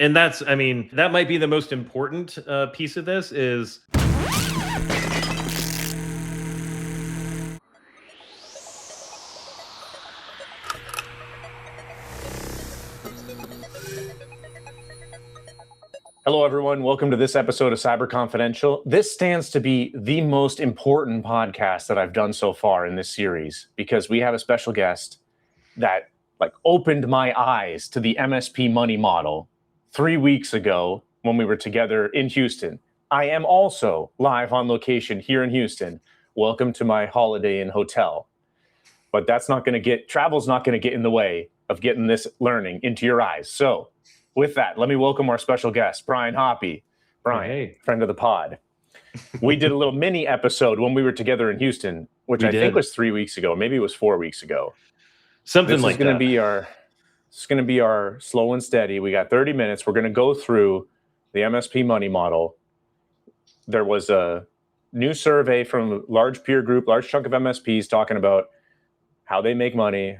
And that's, I mean, that might be the most important piece of this is Hello, everyone. Welcome to this episode of Cyber Confidential. This stands to be the most important podcast that I've done so far in this series because we have a special guest that opened my eyes to the MSP money model 3 weeks ago when we were together in Houston. I am also live on location here in Houston. Welcome to my Holiday Inn hotel. But travel's not going to get in the way of getting this learning into your eyes. So with that, let me welcome our special guest, Brian Hoppe. Brian, Hey. Friend of the pod. We did a little mini episode when we were together in Houston, which I think was 3 weeks ago. Maybe it was 4 weeks ago. Something like that. This is going to be our slow and steady. We got 30 minutes. We're going to go through the MSP money model. There was a new survey from a large peer group, large chunk of MSPs talking about how they make money.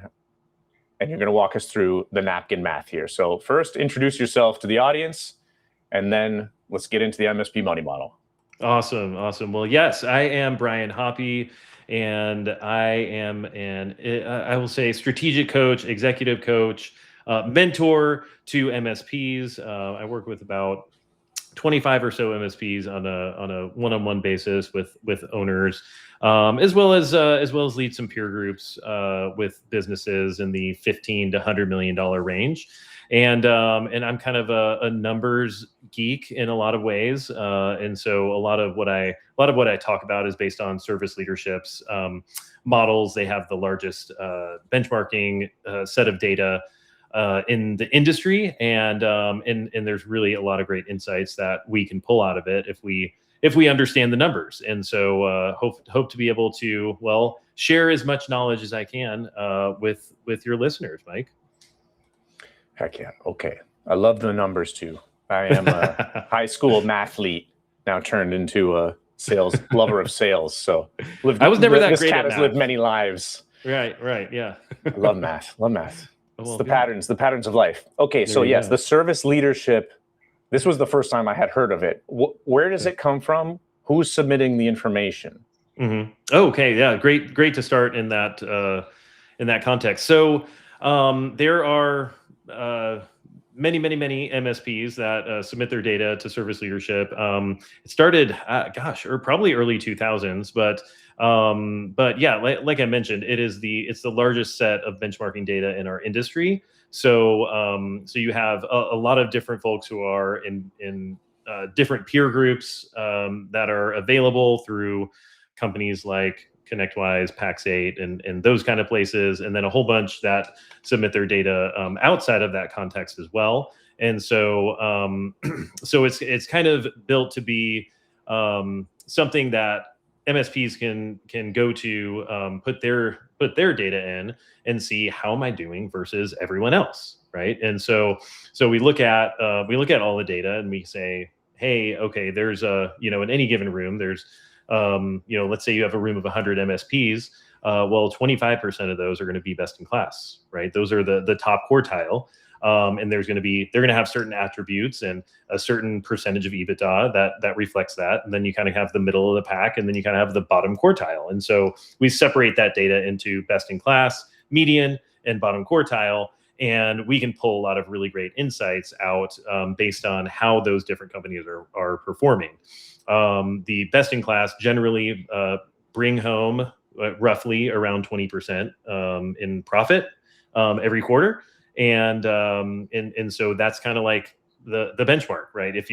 And you're going to walk us through the napkin math here. So first, introduce yourself to the audience, and then let's get into the MSP money model. Awesome. Well, yes, I am Brian Hoppe, and I am I will say, strategic coach, executive coach, mentor to MSPs. I work with about 25 or so MSPs on a one-on-one basis with owners, as well as lead some peer groups with businesses in the $15 to $100 million range. And I'm kind of a numbers geek in a lot of ways, and so a lot of what I talk about is based on service leadership's models. They have the largest benchmarking set of data in the industry, and there's really a lot of great insights that we can pull out of it if we understand the numbers. And so hope to be able to share as much knowledge as I can with your listeners, Mike. Heck yeah. Okay. I love the numbers too. I am a high school mathlete now turned into a lover of sales. So I was never that great at math. This cat has lived many lives. Right. Yeah. I love math. It's the patterns of life. Okay. So yes, the service leadership, this was the first time I had heard of it. Where does it come from? Who's submitting the information? Mm-hmm. Okay. Yeah. Great to start in that context. So there are many MSPs that submit their data to service leadership. It started, probably early 2000s, but yeah, like I mentioned, it's the largest set of benchmarking data in our industry. So you have a lot of different folks who are in different peer groups that are available through companies like ConnectWise, Pax8, and those kind of places, and then a whole bunch that submit their data outside of that context as well. And so it's kind of built to be something that MSPs can go to, put their data in and see how am I doing versus everyone else, right? And so we look at all the data and we say, hey, okay, there's in any given room, there's let's say you have a room of 100 MSPs. 25% of those are going to be best in class, right? Those are the top quartile. And they're going to have certain attributes and a certain percentage of EBITDA that reflects that. And then you kind of have the middle of the pack, and then you kind of have the bottom quartile. And so we separate that data into best in class, median, and bottom quartile. And we can pull a lot of really great insights out based on how those different companies are performing. The best in class generally bring home roughly around 20% in profit every quarter, and so that's kind of like the benchmark, right? If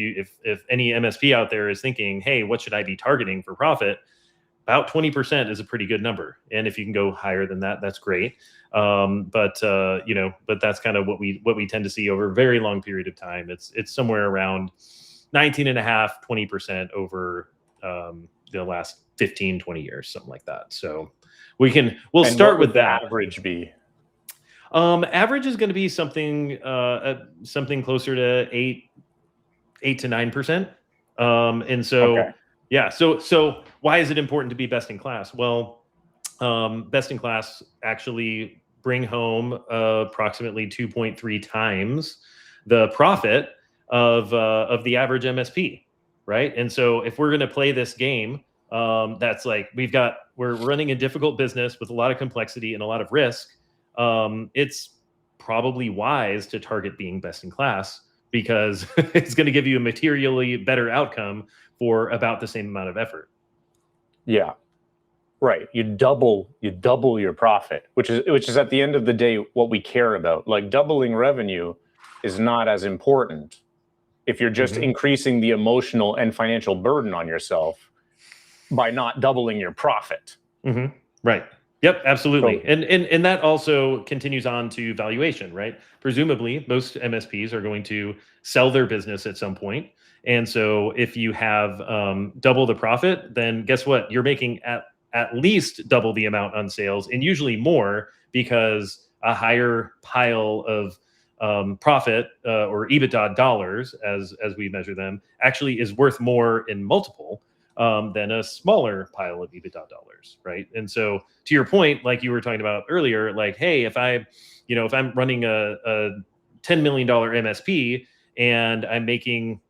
any MSP out there is thinking, hey, what should I be targeting for profit? About 20% is a pretty good number, and if you can go higher than that, that's great. But that's kind of what we tend to see over a very long period of time. It's somewhere around 19.5%, 20% over the last 15, 20 years, something like that. So we'll start with that. Average be? Average is going to be something closer to 8 to 9%. And so, okay. Yeah. So why is it important to be best in class? Well, best in class actually bring home approximately 2.3 times the profit of the average MSP, right? And so if we're going to play this game, that's like we're running a difficult business with a lot of complexity and a lot of risk. It's probably wise to target being best in class because it's going to give you a materially better outcome for about the same amount of effort. Yeah. Right. You double your profit, which is at the end of the day what we care about. Like doubling revenue is not as important if you're just increasing the emotional and financial burden on yourself by not doubling your profit. Right. Yep, absolutely. So, and that also continues on to valuation, right? Presumably, most MSPs are going to sell their business at some point. And so if you have double the profit, then guess what? You're making at least double the amount on sales, and usually more, because a higher pile of profit or EBITDA dollars, as we measure them, actually is worth more in multiple than a smaller pile of EBITDA dollars, right? And so, to your point, like you were talking about earlier, like, hey, if I'm running a $10 million MSP and I'm making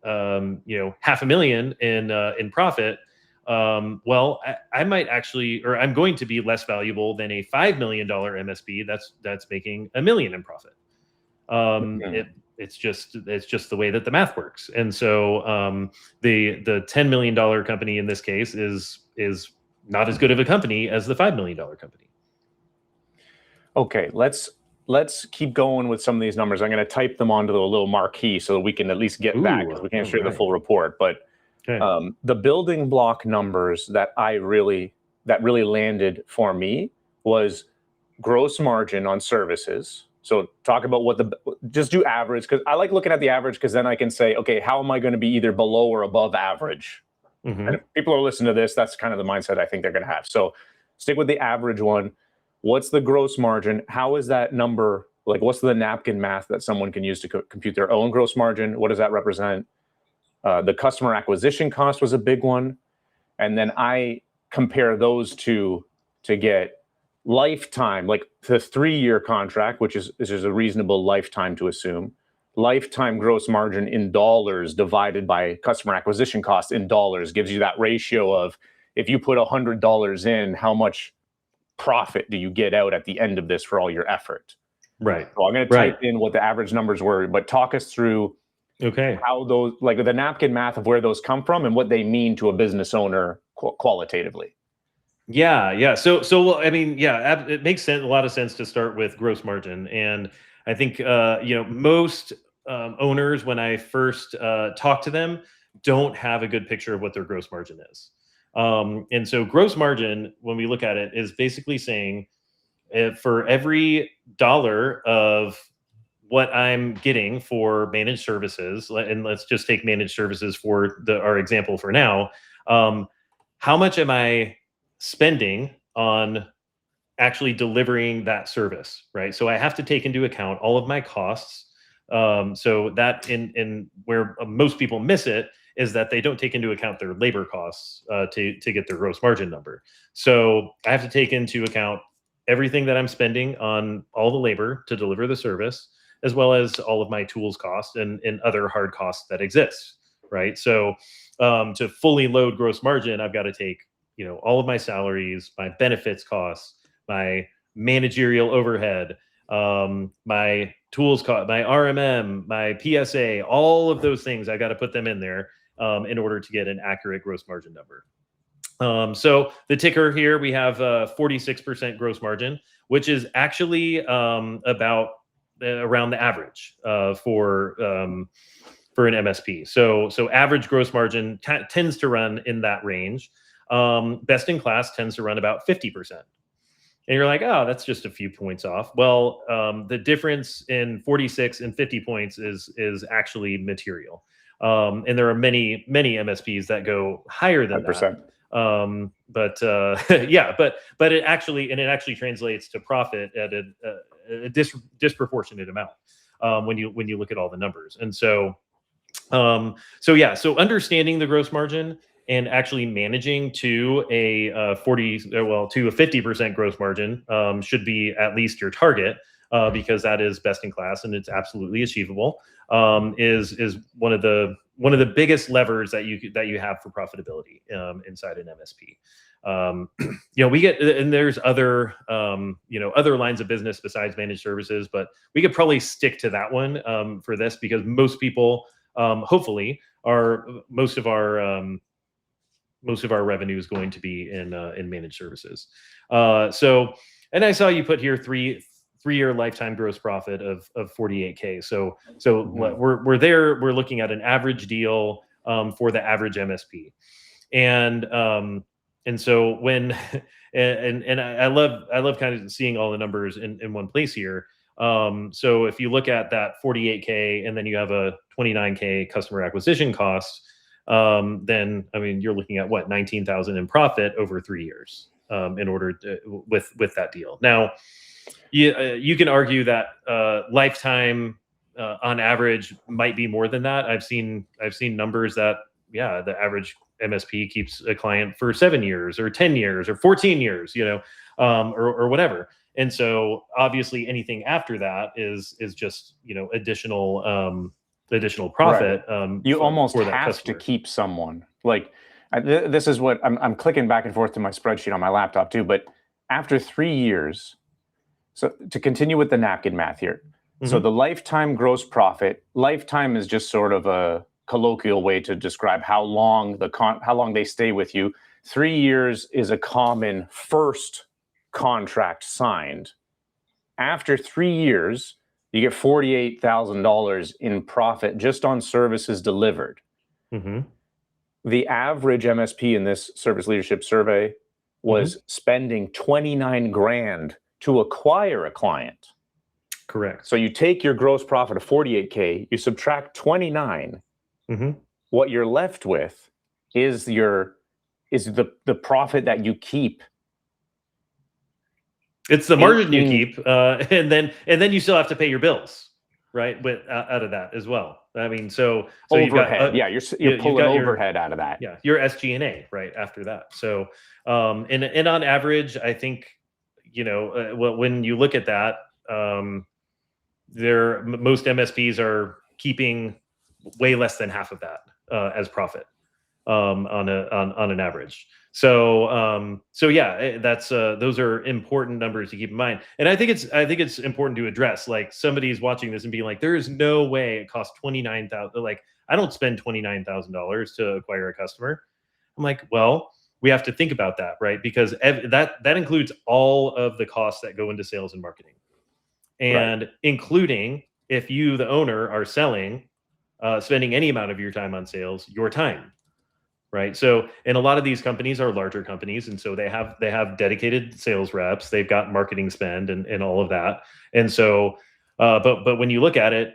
$500,000 in profit, well, I might actually, or I'm going to be less valuable than a $5 million MSP that's making $1 million in profit. It's just the way that the math works. And so the $10 million company in this case is not as good of a company as the $5 million company. Okay, let's keep going with some of these numbers. I'm going to type them onto the little marquee so that we can at least get back, because we can't share the full report. But the building block numbers that really landed for me was gross margin on services. So talk about just do average, because I like looking at the average, because then I can say, okay, how am I going to be either below or above average? And if people are listening to this, that's kind of the mindset I think they're going to have. So stick with the average one. What's the gross margin? How is that number? Like, what's the napkin math that someone can use to compute their own gross margin? What does that represent? The customer acquisition cost was a big one. And then I compare those two to get lifetime, like the 3-year contract, which is a reasonable lifetime to assume. Lifetime gross margin in dollars divided by customer acquisition cost in dollars gives you that ratio of, if you put $100 in, how much profit do you get out at the end of this for all your effort? Right. So I'm going to type in what the average numbers were, but talk us through how those, like the napkin math of where those come from and what they mean to a business owner qualitatively. Yeah. So well, I mean, yeah, it makes sense, a lot of sense to start with gross margin. And I think most owners, when I first talk to them, don't have a good picture of what their gross margin is. And so gross margin, when we look at it, is basically saying, for every dollar of what I'm getting for managed services, and let's just take managed services for our example for now, how much am I spending on actually delivering that service, right? So I have to take into account all of my costs. So that in where most people miss it is that they don't take into account their labor costs to get their gross margin number. So I have to take into account everything that I'm spending on all the labor to deliver the service, as well as all of my tools costs and other hard costs that exist, right? So to fully load gross margin, I've got to take all of my salaries, my benefits costs, my managerial overhead, my tools cost, my RMM, my PSA, all of those things. I got to put them in there in order to get an accurate gross margin number. So the ticker here, we have 46% gross margin, which is actually about around the average for an MSP. So average gross margin tends to run in that range. Best in class tends to run about 50%. And you're like, oh, that's just a few points off. Well, the difference in 46 and 50 points is actually material. And there are many MSPs that go higher than 100%. But it actually translates to profit at a disproportionate amount when you look at all the numbers. And so understanding the gross margin and actually managing to a 50% gross margin should be at least your target. because that is best in class and it's absolutely achievable, is one of the biggest levers that you have for profitability inside an MSP. We get, and there's other other lines of business besides managed services, but we could probably stick to that one for this, because most people, hopefully, most of our revenue is going to be in managed services. And I saw you put here three-year lifetime gross profit of 48K. So we're looking at an average deal for the average MSP, and so when and I love kind of seeing all the numbers in one place here. So if you look at that 48K and then you have a 29K customer acquisition cost, then I mean you're looking at what, 19,000 in profit over 3 years in order to, with that deal. Now, you can argue that lifetime on average might be more than that. I've seen numbers that the average MSP keeps a client for 7 years or 10 years or 14 years, or whatever. And so obviously anything after that is just additional profit. Right. You almost have to keep someone. Like this is what I'm clicking back and forth to my spreadsheet on my laptop too. But after 3 years, so to continue with the napkin math here, so the lifetime gross profit, lifetime is just sort of a colloquial way to describe how long they stay with you. 3 years is a common first contract signed. After 3 years, you get $48,000 in profit just on services delivered. The average MSP in this service leadership survey was spending 29 grand to acquire a client. Correct. So you take your gross profit of 48K, you subtract 29. What you're left with is the profit that you keep. It's the margin you keep, and then you still have to pay your bills, right? But out of that as well. I mean, so overhead, you're pulling overhead out of that. Yeah, your SG&A right after that. So, and on average, I think when you look at that, most MSPs are keeping way less than half of that as profit on an average. So that's those are important numbers to keep in mind. And I think it's important to address, like somebody's watching this and being like, there is no way it costs $29,000. Like I don't spend $29,000 to acquire a customer. I'm like, well, we have to think about that, right? Because that includes all of the costs that go into sales and marketing, and including if you, the owner, are selling, spending any amount of your time on sales, your time. Right. So, and a lot of these companies are larger companies. And so they have dedicated sales reps, they've got marketing spend and all of that. And so, but when you look at it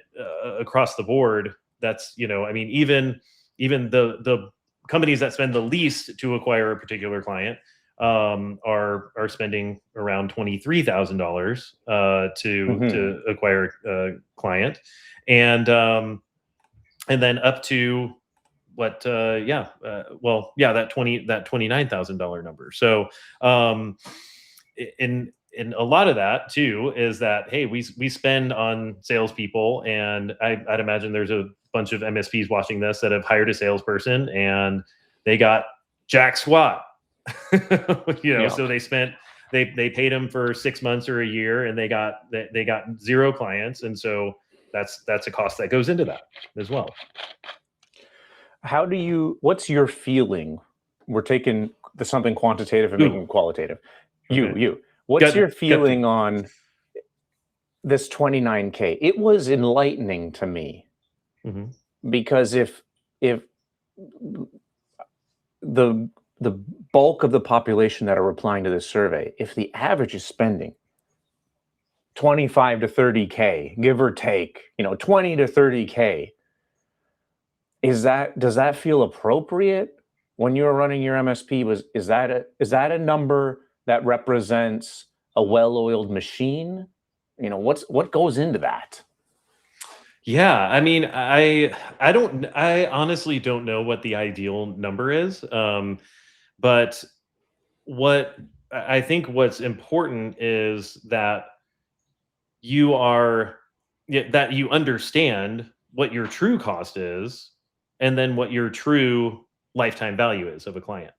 across the board, that's, I mean, even the companies that spend the least to acquire a particular client are spending around $23,000 to acquire a client. And then up to what that $29,000 number. So in a lot of that too is that, hey, we spend on salespeople, and I'd imagine there's a bunch of MSPs watching this that have hired a salesperson and they got jack squat. So they paid them for 6 months or a year, and they got zero clients, and so that's a cost that goes into that as well. What's your feeling? We're taking something quantitative and making it qualitative. What's your feeling on this 29K? It was enlightening to me, because if the bulk of the population that are replying to this survey, if the average is spending 25 to 30K, give or take, 20 to 30K, does that feel appropriate when you're running your MSP? Is that a number that represents a well-oiled machine? What goes into that? Yeah, I mean, I honestly don't know what the ideal number is, but what I think what's important is that you are that you understand what your true cost is, and then what your true lifetime value is of a client.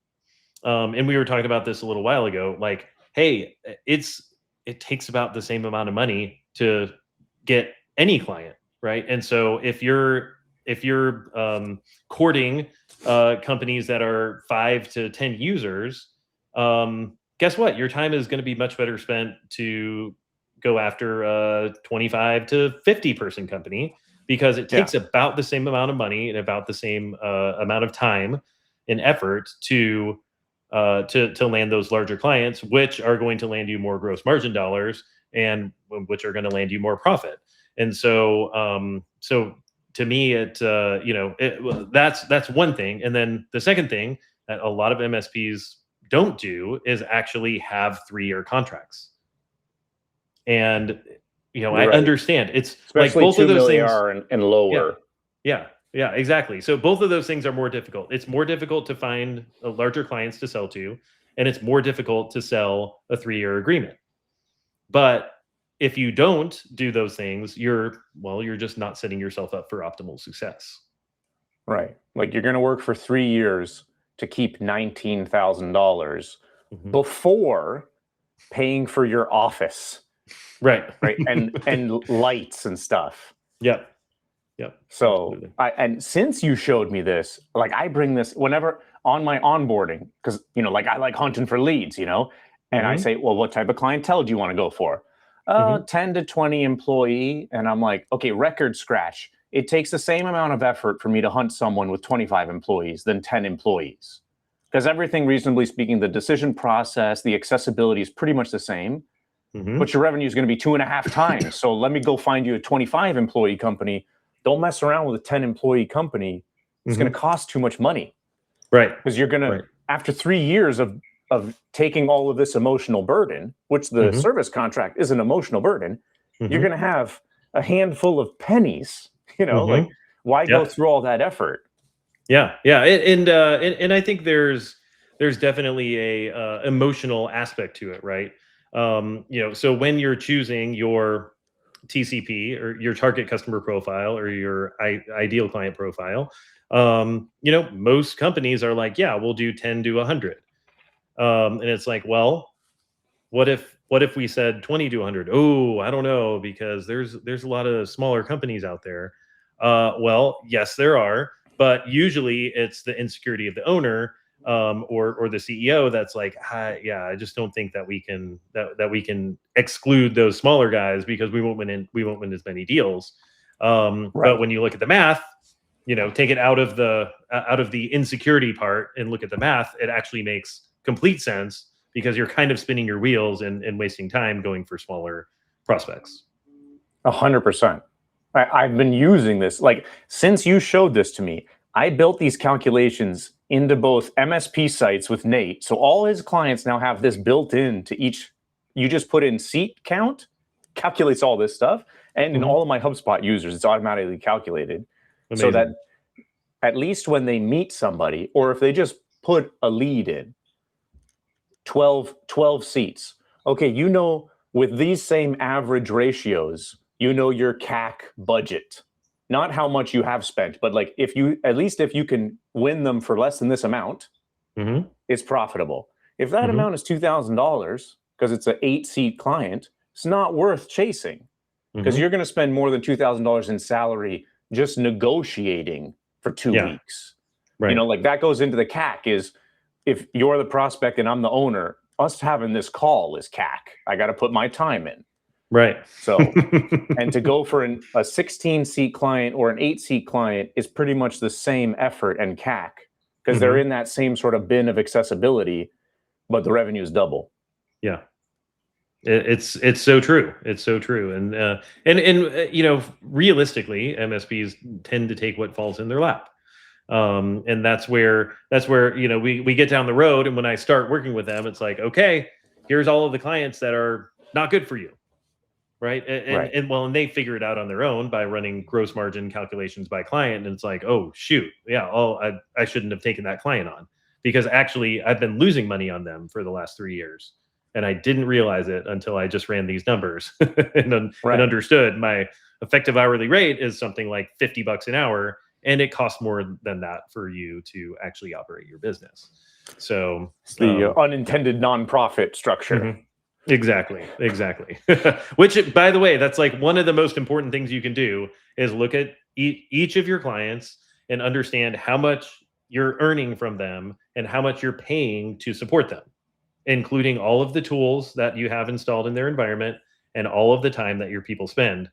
And we were talking about this a little while ago. Like, hey, it takes about the same amount of money to get any client, right? And so if you're courting companies that are 5 to 10 users, guess what? Your time is going to be much better spent to go after a 25 to 50 person company, because it takes about the same amount of money and about the same amount of time and effort to land those larger clients, which are going to land you more gross margin dollars, and which are going to land you more profit. And so, so to me, that's one thing. And then the second thing that a lot of MSPs don't do is actually have 3-year contracts. And I understand it's especially like both of those things and lower. Yeah, exactly. So both of those things are more difficult. It's more difficult to find larger clients to sell to, and it's more difficult to sell a 3-year agreement. But if you don't do those things, you're just not setting yourself up for optimal success. Right. Like, you're going to work for 3 years to keep $19,000 before paying for your office. Right. And lights and stuff. Yep. So and since you showed me this, like, I bring this whenever on my onboarding, because like, I like hunting for leads, and I say, well, what type of clientele do you want to go for? 10 to 20 employee. And I'm like, okay, record scratch. It takes the same amount of effort for me to hunt someone with 25 employees than 10 employees. Because everything, reasonably speaking, the decision process, the accessibility is pretty much the same, but your revenue is going to be 2.5 times. So let me go find you a 25 employee company. Don't mess around with a 10 employee company. It's going to cost too much money. Right. Because you're going to, after 3 years of taking all of this emotional burden, which the service contract is an emotional burden, you're going to have a handful of pennies, like, why go through all that effort? Yeah. And I think there's definitely a emotional aspect to it, right? So when you're choosing your TCP, or your target customer profile, or your ideal client profile, most companies are like, yeah, we'll do 10 to 100. And it's like, well, what if we said 20 to 100? Oh, I don't know, because there's a lot of smaller companies out there. Well, yes, there are, but usually it's the insecurity of the owner, or the CEO, that's like, I just don't think that we can exclude those smaller guys, because we won't win as many deals. But when you look at the math, take it out of the insecurity part and look at the math, it actually makes complete sense, because you're kind of spinning your wheels and wasting time going for smaller prospects. 100%. I've been using this, like, since you showed this to me. I built these calculations into both MSP sites with Nate. So all his clients now have this built in to each. You just put in seat count, calculates all this stuff. And in all of my HubSpot users, it's automatically calculated. Amazing. So that at least when they meet somebody, or if they just put a lead in, 12 seats. Okay, with these same average ratios, your CAC budget. Not how much you have spent, but like, if you can win them for less than this amount, it's profitable. If that amount is $2,000 because it's an 8-seat client, it's not worth chasing, because you're going to spend more than $2,000 in salary just negotiating for 2 weeks. Right. Like, that goes into the CAC. Is, if you're the prospect and I'm the owner, us having this call is CAC. I got to put my time in. Right. So, and to go for a 16-seat client or an 8-seat client is pretty much the same effort and CAC, because they're in that same sort of bin of accessibility, but the revenue is double. Yeah. It's so true. It's so true. And realistically, MSPs tend to take what falls in their lap. And that's where we get down the road. And when I start working with them, it's like, okay, here's all of the clients that are not good for you. Right. And they figure it out on their own by running gross margin calculations by client. And it's like, oh, shoot. Yeah. I shouldn't have taken that client on, because actually I've been losing money on them for the last 3 years. And I didn't realize it until I just ran these numbers and Right. understood my effective hourly rate is something like $50 an hour, and it costs more than that for you to actually operate your business. So It's the unintended nonprofit structure. mhm. Exactly. Which, by the way, that's like one of the most important things you can do is look at each of your clients and understand how much you're earning from them and how much you're paying to support them, including all of the tools that you have installed in their environment and all of the time that your people spend,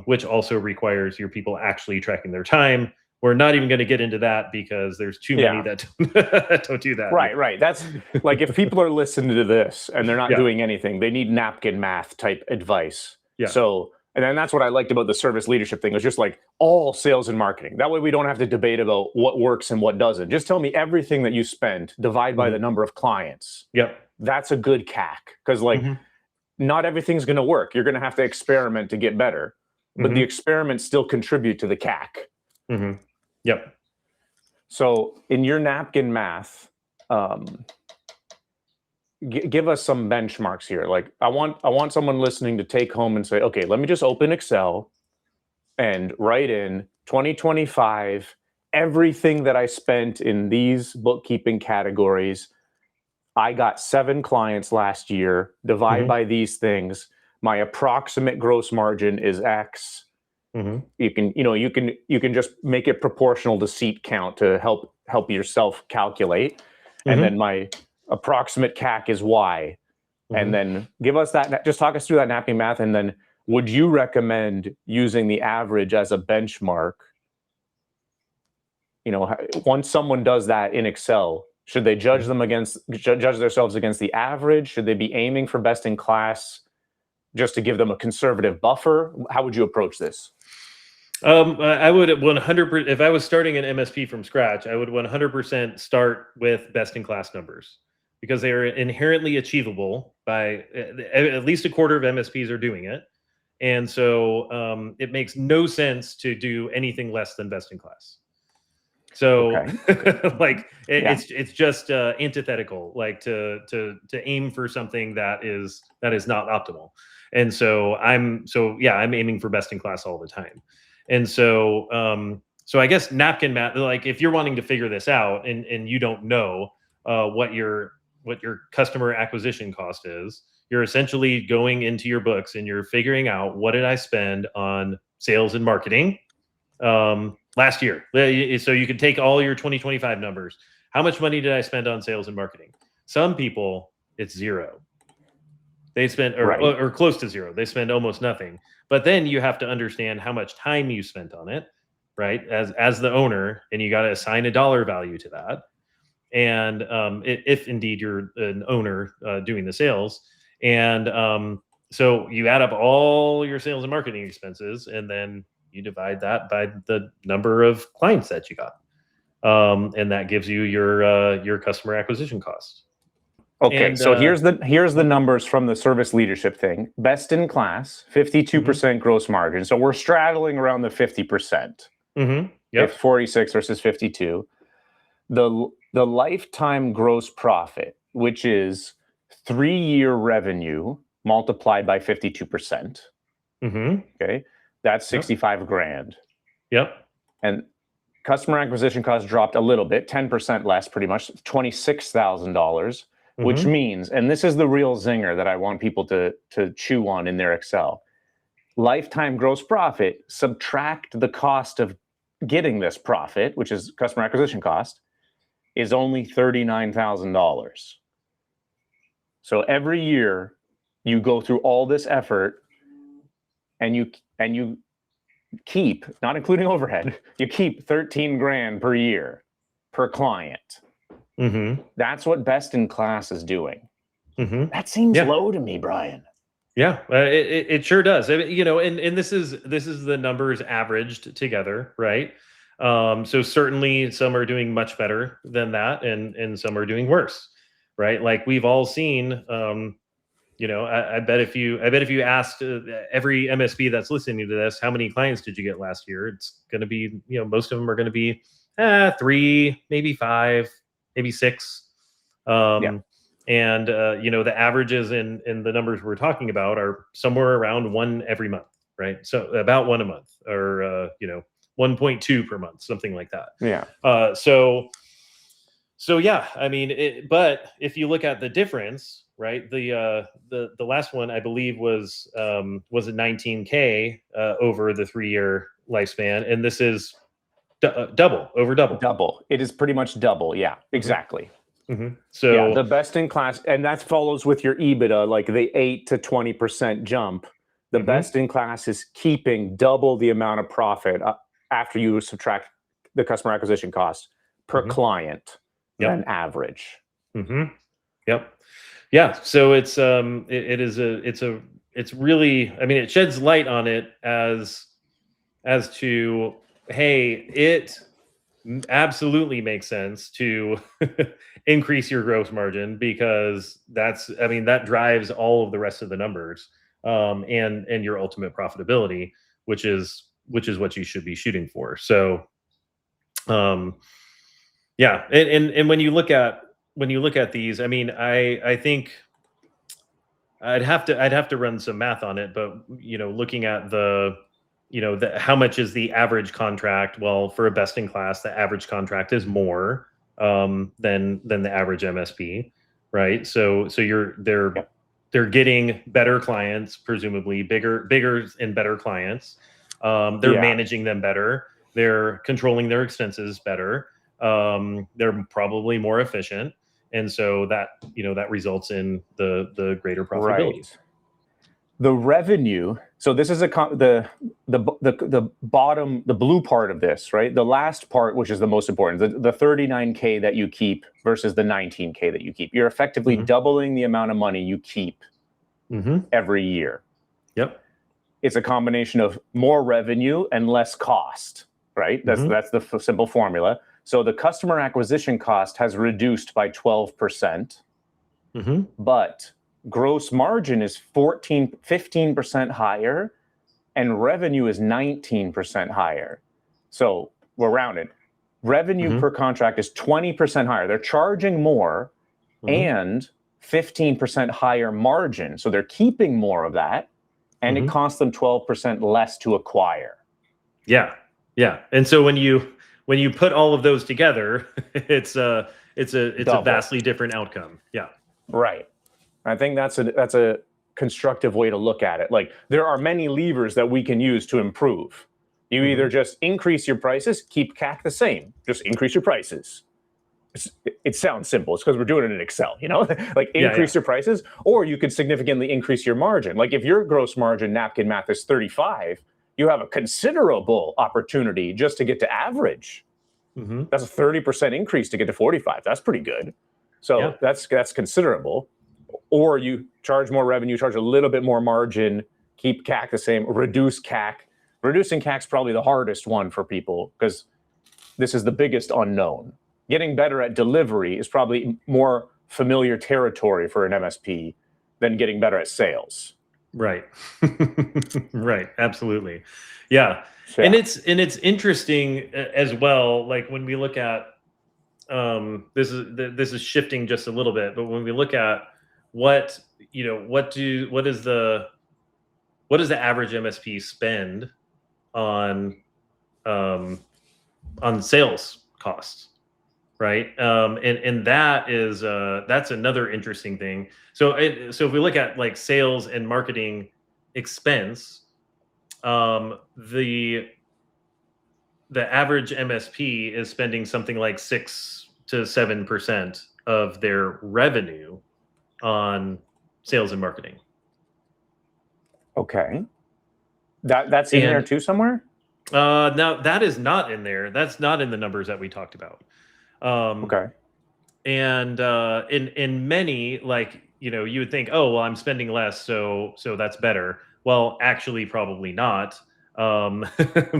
which also requires your people actually tracking their time. We're not even going to get into that because there's too many that don't do that. Right. That's like, if people are listening to this and they're not Yeah. doing anything, they need napkin math type advice. Yeah. So, and then that's what I liked about the service leadership thing, was just like all sales and marketing. That way we don't have to debate about what works and what doesn't. Just tell me everything that you spend, divide by the number of clients. Yep. That's a good CAC, because like not everything's going to work. You're going to have to experiment to get better, but the experiments still contribute to the CAC. Yep. So in your napkin math, give us some benchmarks here. Like I want someone listening to take home and say, okay, let me just open Excel and write in 2025, everything that I spent in these bookkeeping categories. I got 7 clients last year, divide by these things. My approximate gross margin is X. You can just make it proportional to seat count to help yourself calculate. And then my approximate CAC is Y. And then give us that, just talk us through that napkin math. And then would you recommend using the average as a benchmark? Once someone does that in Excel, should they judge themselves against the average? Should they be aiming for best in class just to give them a conservative buffer? How would you approach this? I would 100%, if I was starting an MSP from scratch, I would 100% start with best in class numbers, because they are inherently achievable by at least a quarter of MSPs are doing it. And so it makes no sense to do anything less than best in class. So like it's just antithetical, like to aim for something that is not optimal. And so I'm aiming for best in class all the time. And so so I guess napkin math, like if you're wanting to figure this out and you don't know what your customer acquisition cost is, you're essentially going into your books and you're figuring out, what did I spend on sales and marketing last year? So you can take all your 2025 numbers. How much money did I spend on sales and marketing? Some people, it's zero. They spend or close to zero. They spend almost nothing. But then you have to understand how much time you spent on it, right? As the owner, and you got to assign a dollar value to that. And if indeed you're an owner doing the sales, and so you add up all your sales and marketing expenses, and then you divide that by the number of clients that you got, and that gives you your customer acquisition cost. Okay, and, so here's the numbers from the service leadership thing. Best in class, 52% gross margin. So we're straddling around the 50%. Yep. 46 versus 52. The lifetime gross profit, which is 3-year revenue multiplied by 52%. Okay, that's 65 grand. Yep. And customer acquisition cost dropped a little bit, 10% less, pretty much $26,000. Which means, and this is the real zinger that I want people to chew on in their Excel, lifetime gross profit, subtract the cost of getting this profit, which is customer acquisition cost, is only $39,000. So every year you go through all this effort and you keep, not including overhead, you keep 13 grand per year per client. That's what best in class is doing. That seems low to me, Brian. Yeah, it sure does. I mean, and this is the numbers averaged together, right? So certainly some are doing much better than that, and some are doing worse, right? Like we've all seen. I bet if you asked every MSP that's listening to this, how many clients did you get last year? It's going to be, most of them are going to be 3, maybe 5. Maybe 6. And the averages in the numbers we're talking about are somewhere around one every month, right? So about one a month, or 1.2 per month, something like that. Yeah. So yeah, I mean, but if you look at the difference, right? The last one I believe was a 19K over the 3-year lifespan, and this is double. Double. It is pretty much double. Yeah, exactly. So yeah, the best in class, and that follows with your EBITDA, like the 8 to 20% jump. The best in class is keeping double the amount of profit after you subtract the customer acquisition cost per client than average. Yep. Yeah. So it's it's really, I mean, it sheds light on it as to, hey, it absolutely makes sense to increase your gross margin, because that drives all of the rest of the numbers, and your ultimate profitability, which is what you should be shooting for. So yeah, and when you look at these, I mean, I think I'd have to run some math on it, but looking at how much is the average contract? Well, for a best in class, the average contract is more than the average MSP, right? So they're getting better clients, presumably bigger and better clients. They're managing them better. They're controlling their expenses better. They're probably more efficient. And so that results in the greater profitability. Right. The revenue. So this is the bottom, the blue part of this, right? The last part, which is the most important, the 39K that you keep versus the 19K that you keep. You're effectively doubling the amount of money you keep every year. Yep. It's a combination of more revenue and less cost, right? That's the simple formula. So the customer acquisition cost has reduced by 12%, but gross margin is 15% higher, and revenue is 19% higher. So we're rounded. Revenue per contract is 20% higher. They're charging more and 15% higher margin. So they're keeping more of that, and it costs them 12% less to acquire. Yeah. Yeah. And so when you put all of those together, it's a vastly different outcome. Yeah. Right. I think that's a constructive way to look at it. Like, there are many levers that we can use to improve. You either just increase your prices, keep CAC the same, just increase your prices. It sounds simple. It's because we're doing it in Excel, like increase your prices, or you could significantly increase your margin. Like, if your gross margin, napkin math, is 35, you have a considerable opportunity just to get to average. That's a 30% increase to get to 45. That's pretty good. So that's considerable. Or you charge more revenue, charge a little bit more margin, keep CAC the same, reduce CAC. Reducing CAC is probably the hardest one for people, because this is the biggest unknown. Getting better at delivery is probably more familiar territory for an MSP than getting better at sales. Right. Right. Absolutely. Yeah. And it's interesting as well. Like, when we look at this is shifting just a little bit, but when we look at what does the average MSP spend on sales costs, right? And that's another interesting thing. So if we look at like sales and marketing expense, the average MSP is spending something like 6 to 7% of their revenue on sales and marketing. Okay. That's in there too somewhere? Now that is not in there. That's not in the numbers that we talked about. Okay. And in many, like, you would think, oh, well, I'm spending less, so that's better. Well, actually, probably not,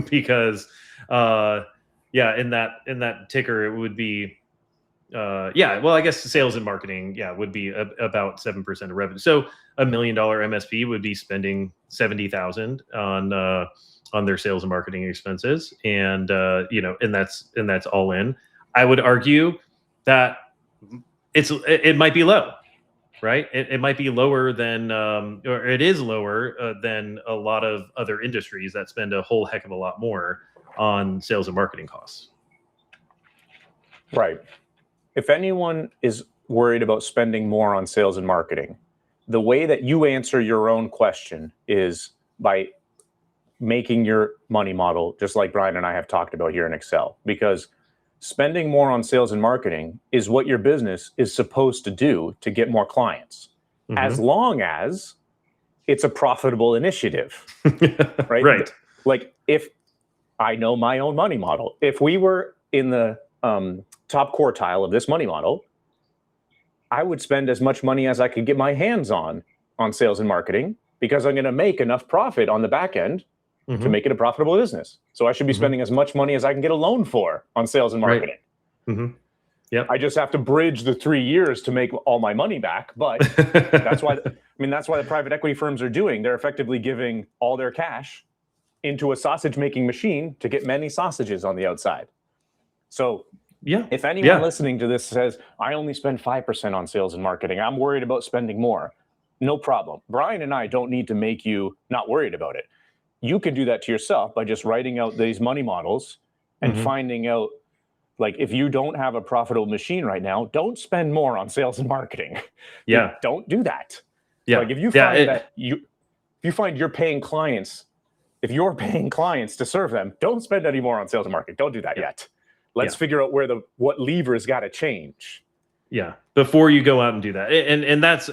because in that ticker, it would be well, I guess sales and marketing, would be about 7% of revenue. So $1 million MSP would be spending $70,000 on their sales and marketing expenses, and and that's all in. I would argue that it might be low. right? It might be lower than, or it is lower than a lot of other industries that spend a whole heck of a lot more on sales and marketing costs. Right. If anyone is worried about spending more on sales and marketing, the way that you answer your own question is by making your money model, just like Brian and I have talked about here in Excel, because spending more on sales and marketing is what your business is supposed to do to get more clients, as long as it's a profitable initiative, right? Right. Like if I know my own money model, if we were in the top quartile of this money model, I would spend as much money as I could get my hands on sales and marketing, because I'm going to make enough profit on the back end to make it a profitable business. So I should be spending as much money as I can get a loan for on sales and marketing. Right. Yep. I just have to bridge the 3 years to make all my money back. But that's why, that's why the private equity firms are doing. They're effectively giving all their cash into a sausage making machine to get many sausages on the outside. So if anyone listening to this says, I only spend 5% on sales and marketing, I'm worried about spending more, no problem. Brian and I don't need to make you not worried about it. You can do that to yourself by just writing out these money models and finding out, like, if you don't have a profitable machine right now, don't spend more on sales and marketing. Yeah. Don't do that. Yeah. Like if you find that if you find you're paying clients, if you're paying clients to serve them, don't spend any more on sales and marketing. Don't do that yet. Let's figure out what levers got to change. Yeah. Before you go out and do that. And that's,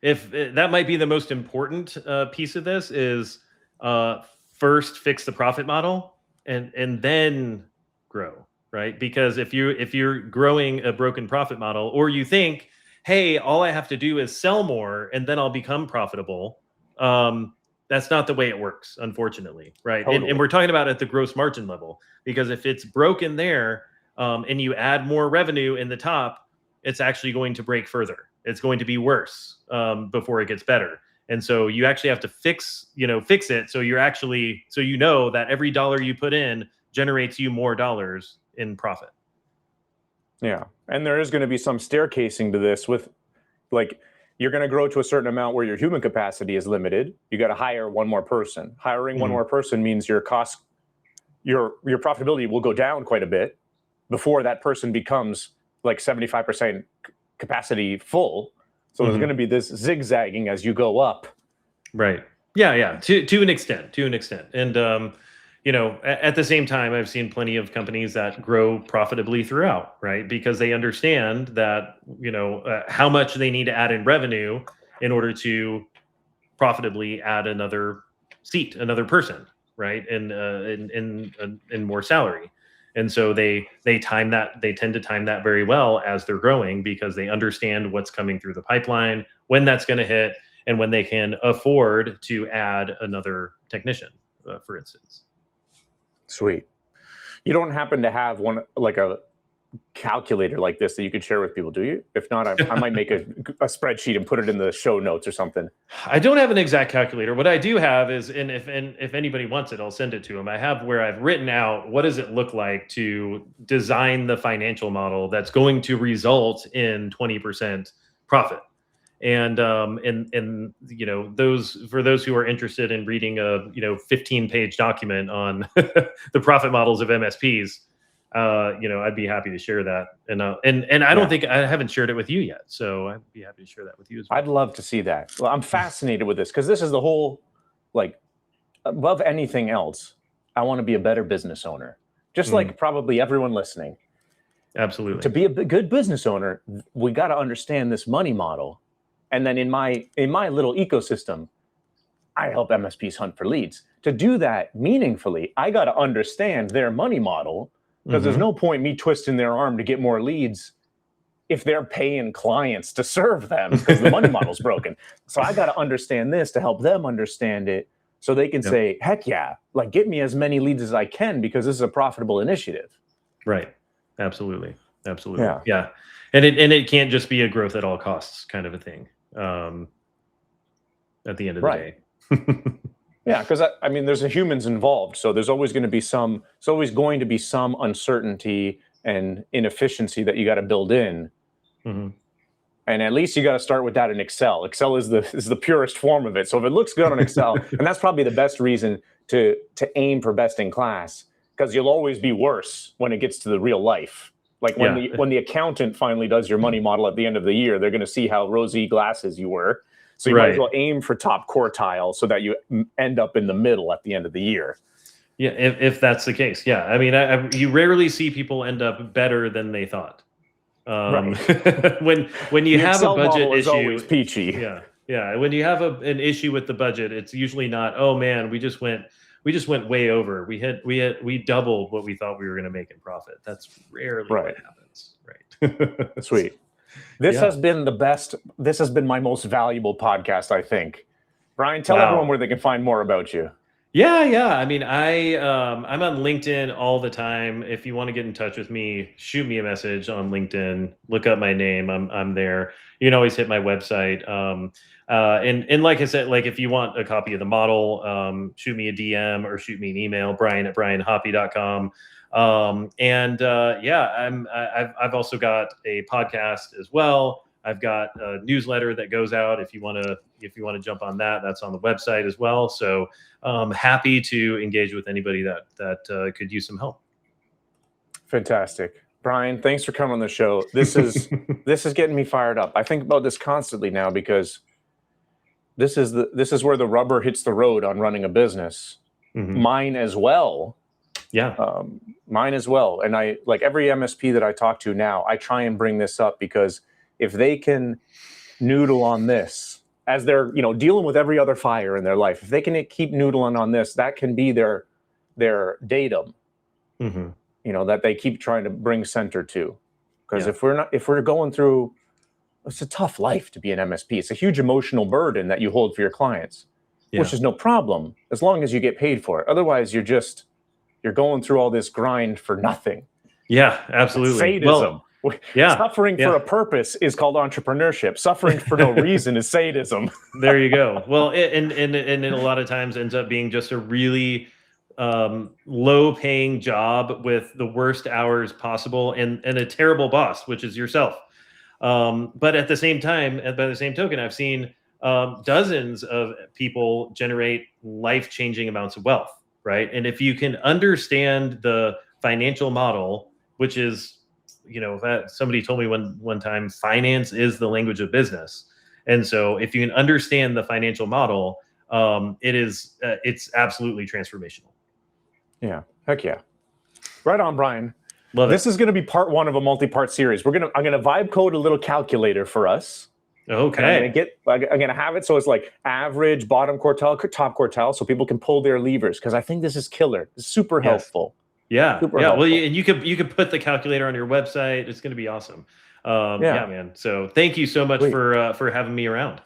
if that might be the most important piece of this is first fix the profit model and then grow, right? Because if you're growing a broken profit model, or you think, hey, all I have to do is sell more and then I'll become profitable, that's not the way it works, unfortunately, right? Totally. And we're talking about at the gross margin level, because if it's broken there and you add more revenue in the top, it's actually going to break further. It's going to be worse before it gets better. And so you actually have to fix it. So you know that every dollar you put in generates you more dollars in profit. Yeah. And there is going to be some staircasing to this with, like, you're going to grow to a certain amount where your human capacity is limited. You got to hire one more person. Hiring one more person means your cost, your profitability will go down quite a bit before that person becomes like 75% capacity full. So there's going to be this zigzagging as you go up. Right. Yeah. To an extent. And, at the same time, I've seen plenty of companies that grow profitably throughout, right? Because they understand that, how much they need to add in revenue in order to profitably add another seat, another person, right? And in more salary. And so they tend to time that very well as they're growing, because they understand what's coming through the pipeline, when that's going to hit, and when they can afford to add another technician, for instance. Sweet. You don't happen to have one, like a calculator like this that you could share with people, do you? If not, I might make a spreadsheet and put it in the show notes or something. I don't have an exact calculator. What I do have is, and if anybody wants it, I'll send it to them. I have where I've written out what does it look like to design the financial model that's going to result in 20% profit. And those, for those who are interested in reading a 15-page document on the profit models of MSPs, I'd be happy to share that. And I don't think I haven't shared it with you yet, so I'd be happy to share that with you as well. I'd love to see that. Well, I'm fascinated with this because this is the whole, like, above anything else, I want to be a better business owner, just like probably everyone listening. Absolutely. To be a good business owner, we got to understand this money model. And then in my little ecosystem, I help MSPs hunt for leads. To do that meaningfully, I got to understand their money model, because there's no point me twisting their arm to get more leads if they're paying clients to serve them because the money model's broken. So I got to understand this to help them understand it, so they can say, heck yeah, like, get me as many leads as I can, because this is a profitable initiative. Right. Absolutely. Yeah. And it can't just be a growth at all costs kind of a thing. At the end of the day. Yeah, because there's humans involved, so there's always going to be some uncertainty and inefficiency that you got to build in. And And at least you got to start with that in Excel. Excel is the purest form of it. So if it looks good on Excel, and that's probably the best reason to aim for best in class, because you'll always be worse when it gets to the real life. Like when the accountant finally does your money model at the end of the year, they're going to see how rosy glasses you were. So you might as well aim for top quartile so that you end up in the middle at the end of the year. Yeah, if that's the case. Yeah, I mean, you rarely see people end up better than they thought. When you have a budget issue, always peachy. Yeah. When you have an issue with the budget, it's usually not, oh man, we just went way over. We doubled what we thought we were going to make in profit. That's rarely what happens. Right. Sweet. This has been the best. This has been my most valuable podcast, I think. Brian, tell everyone where they can find more about you. Yeah. I mean, I'm on LinkedIn all the time. If you want to get in touch with me, shoot me a message on LinkedIn. Look up my name. I'm there. You can always hit my website. And like I said, like if you want a copy of the model, shoot me a DM or shoot me an email, brian@brianhoppe.com. I've also got a podcast as well. I've got a newsletter that goes out. If you want to jump on that, that's on the website as well. So happy to engage with anybody that could use some help. Fantastic. Brian, thanks for coming on the show. This is getting me fired up. I think about this constantly now because this is where the rubber hits the road on running a business. Mm-hmm. Mine as well. Yeah. Mine as well. And I like every MSP that I talk to now, I try and bring this up because if they can noodle on this as they're, dealing with every other fire in their life, if they can keep noodling on this, that can be their datum, that they keep trying to bring center to. Because if we're going through, it's a tough life to be an MSP. It's a huge emotional burden that you hold for your clients, which is no problem as long as you get paid for it. Otherwise, you're going through all this grind for nothing. Yeah, absolutely. It's sadism. Suffering for a purpose is called entrepreneurship. Suffering for no reason is sadism. There you go. Well, and a lot of times ends up being just a really low-paying job with the worst hours possible and a terrible boss, which is yourself. But at the same time, by the same token, I've seen dozens of people generate life-changing amounts of wealth, right? And if you can understand the financial model, which is somebody told me one time, finance is the language of business. And so if you can understand the financial model, it's absolutely transformational. Yeah. Heck yeah. Right on, Brian. Love this is going to be part one of a multi-part series. I'm going to vibe code a little calculator for us. Okay. I'm going to have it so it's like average, bottom quartile, top quartile, so people can pull their levers, because I think this is killer. It's super helpful. Yeah. Super helpful. Well, you could put the calculator on your website. It's going to be awesome. Yeah, man. So thank you so much for having me around.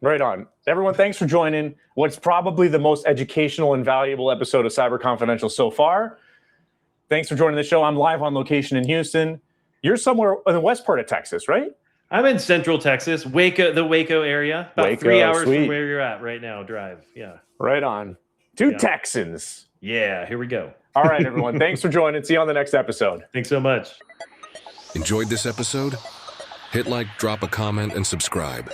Right on. Everyone, thanks for joining what's probably the most educational and valuable episode of Cyber Confidential so far. Thanks for joining the show. I'm live on location in Houston. You're somewhere in the west part of Texas, right? I'm in Central Texas, the Waco area, about 3 hours from where you're at right now, drive. Yeah. Right on. Two Texans. Yeah, here we go. All right, everyone. Thanks for joining. See you on the next episode. Thanks so much. Enjoyed this episode? Hit like, drop a comment, and subscribe.